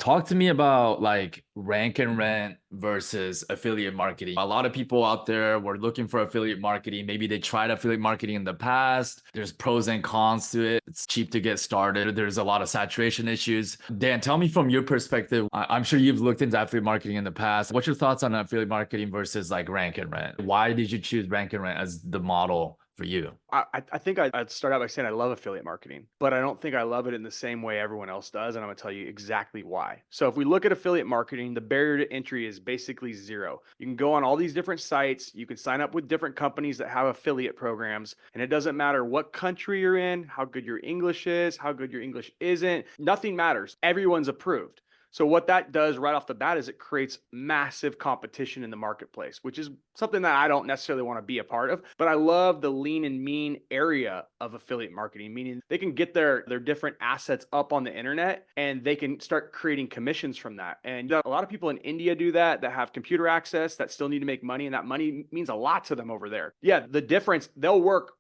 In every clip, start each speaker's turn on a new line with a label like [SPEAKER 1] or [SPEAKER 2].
[SPEAKER 1] Talk to me about like rank and rent versus affiliate marketing. A lot of people out there were looking for affiliate marketing. Maybe they tried affiliate marketing in the past. There's pros and cons to it. It's cheap to get started. There's a lot of saturation issues. Dan, tell me from your perspective. I'm sure you've looked into affiliate marketing in the past. What's your thoughts on affiliate marketing versus like rank and rent? Why did you choose rank and rent as the model for you?
[SPEAKER 2] I think I'd start out by saying I love affiliate marketing, but I don't think I love it in the same way everyone else does. And I'm going to tell you exactly why. So, if we look at affiliate marketing, the barrier to entry is basically zero. You can go on all these different sites, you can sign up with different companies that have affiliate programs, and it doesn't matter what country you're in, how good your English is, how good your English isn't, nothing matters. Everyone's approved. So what that does right off the bat is it creates massive competition in the marketplace, which is something that I don't necessarily want to be a part of. But I love the lean and mean area of affiliate marketing, meaning they can get their different assets up on the internet and they can start creating commissions from that. And a lot of people in India do that have computer access that still need to make money, and that money means a lot to them over there. Yeah, the difference, they'll work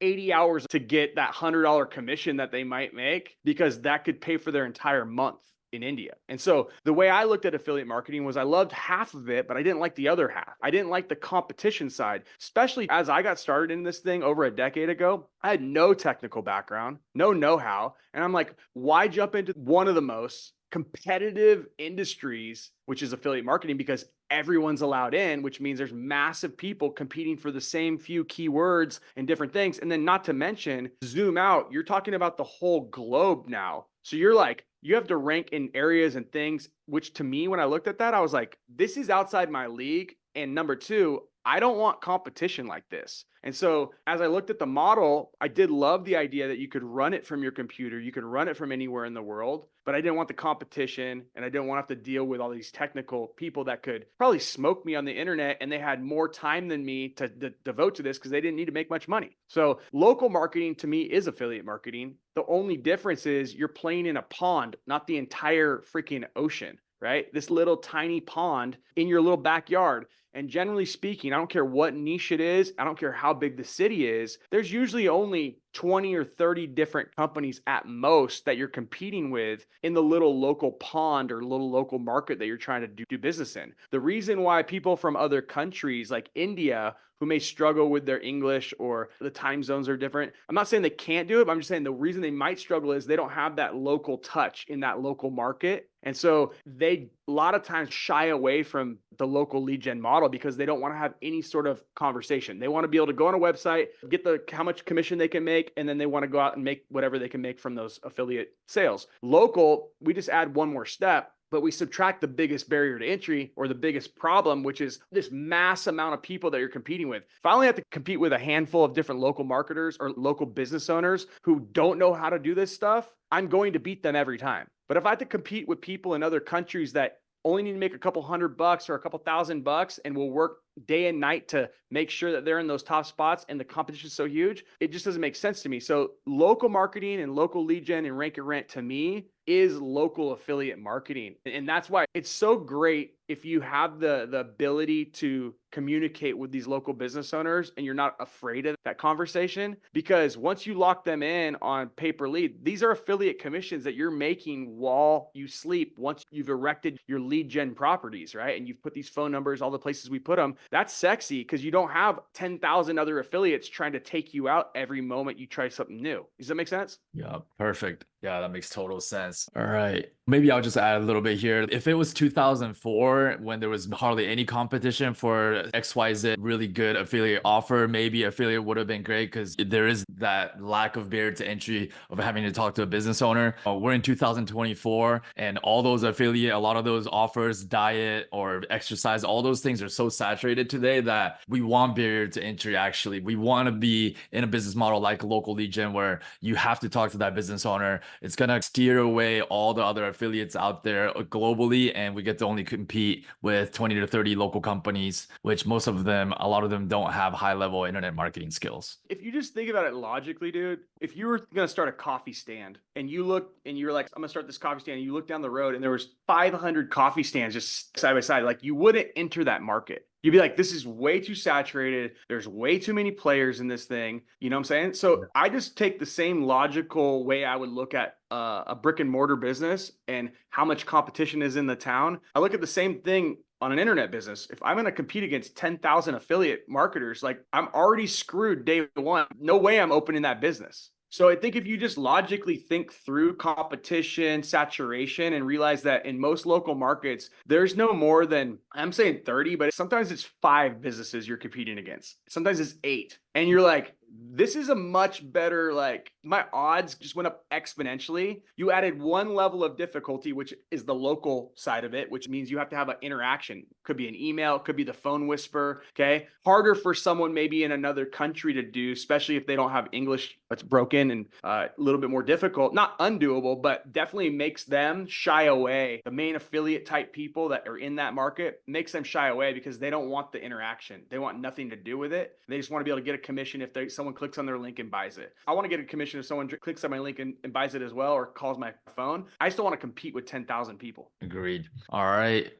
[SPEAKER 2] 80 hours to get that $100 commission that they might make because that could pay for their entire month in India. And so the way I looked at affiliate marketing was I loved half of it, but I didn't like the other half. I didn't like the competition side, especially as I got started in this thing over a decade ago. I had no technical background, no know-how. And I'm like, why jump into one of the most competitive industries, which is affiliate marketing, because everyone's allowed in, which means there's massive people competing for the same few keywords and different things. And then not to mention, zoom out, you're talking about the whole globe now. So you're like, you have to rank in areas and things, which to me, when I looked at that, I was like, this is outside my league. And number two, I don't want competition like this. And so as I looked at the model, I did love the idea that you could run it from your computer. You could run it from anywhere in the world, but I didn't want the competition and I didn't want to have to deal with all these technical people that could probably smoke me on the internet. And they had more time than me to devote to this because they didn't need to make much money. So local marketing to me is affiliate marketing. The only difference is you're playing in a pond, not the entire freaking ocean, right? This little tiny pond in your little backyard. And generally speaking, I don't care what niche it is, I don't care how big the city is, there's usually only 20 or 30 different companies at most that you're competing with in the little local pond or little local market that you're trying to do business in. The reason why people from other countries like India who may struggle with their English or the time zones are different. I'm not saying they can't do it, but I'm just saying the reason they might struggle is they don't have that local touch in that local market. And so they a lot of times shy away from the local lead gen model because they don't want to have any sort of conversation. They want to be able to go on a website, get the how much commission they can make, and then they want to go out and make whatever they can make from those affiliate sales. Local, we just add one more step, but we subtract the biggest barrier to entry or the biggest problem, which is this mass amount of people that you're competing with. If I only have to compete with a handful of different local marketers or local business owners who don't know how to do this stuff, I'm going to beat them every time. But if I have to compete with people in other countries that only need to make a couple $100 or a couple $1,000 and will work day and night to make sure that they're in those top spots and the competition is so huge, it just doesn't make sense to me. So local marketing and local lead gen and rank and rent to me is local affiliate marketing. And that's why it's so great if you have the ability to communicate with these local business owners and you're not afraid of that conversation, because once you lock them in on pay per lead, these are affiliate commissions that you're making while you sleep once you've erected your lead gen properties, right? And you've put these phone numbers, all the places we put them. That's sexy because you don't have 10,000 other affiliates trying to take you out every moment you try something new. Does that make sense?
[SPEAKER 1] Yeah, perfect. Yeah, that makes total sense. All right. Maybe I'll just add a little bit here. If it was 2004, when there was hardly any competition for XYZ really good affiliate offer, maybe affiliate would have been great because there is that lack of barrier to entry of having to talk to a business owner. We're in 2024 and all those affiliate, a lot of those offers, diet or exercise, all those things are so saturated today that we want barrier to entry actually. We want to be in a business model like local lead gen where you have to talk to that business owner. It's going to steer away all the other affiliates out there globally, and we get to only compete with 20 to 30 local companies, which most of them, a lot of them don't have high level internet marketing skills.
[SPEAKER 2] If you just think about it logically, dude, if you were going to start a coffee stand and you look and you're like, I'm going to start this coffee stand, and you look down the road and there was 500 coffee stands just side by side, like you wouldn't enter that market. You'd be like, this is way too saturated. There's way too many players in this thing. You know what I'm saying? So I just take the same logical way I would look at a brick and mortar business and how much competition is in the town. I look at the same thing on an internet business. If I'm going to compete against 10,000 affiliate marketers, like I'm already screwed day one. No way I'm opening that business. So I think if you just logically think through competition, saturation, and realize that in most local markets, there's no more than, I'm saying 30, but sometimes it's 5 businesses you're competing against. Sometimes it's 8. And you're like, this is a much better, like my odds just went up exponentially. You added one level of difficulty, which is the local side of it, which means you have to have an interaction. Could be an email, could be the phone whisper. Okay. Harder for someone maybe in another country to do, especially if they don't have English that's broken, and a little bit more difficult, not undoable, but definitely makes them shy away. The main affiliate type people that are in that market makes them shy away because they don't want the interaction. They want nothing to do with it. They just want to be able to get a commission if someone clicks on their link and buys it. I want to get a commission if someone clicks on my link and buys it as well, or calls my phone. I still want to compete with 10,000 people.
[SPEAKER 1] Agreed. All right.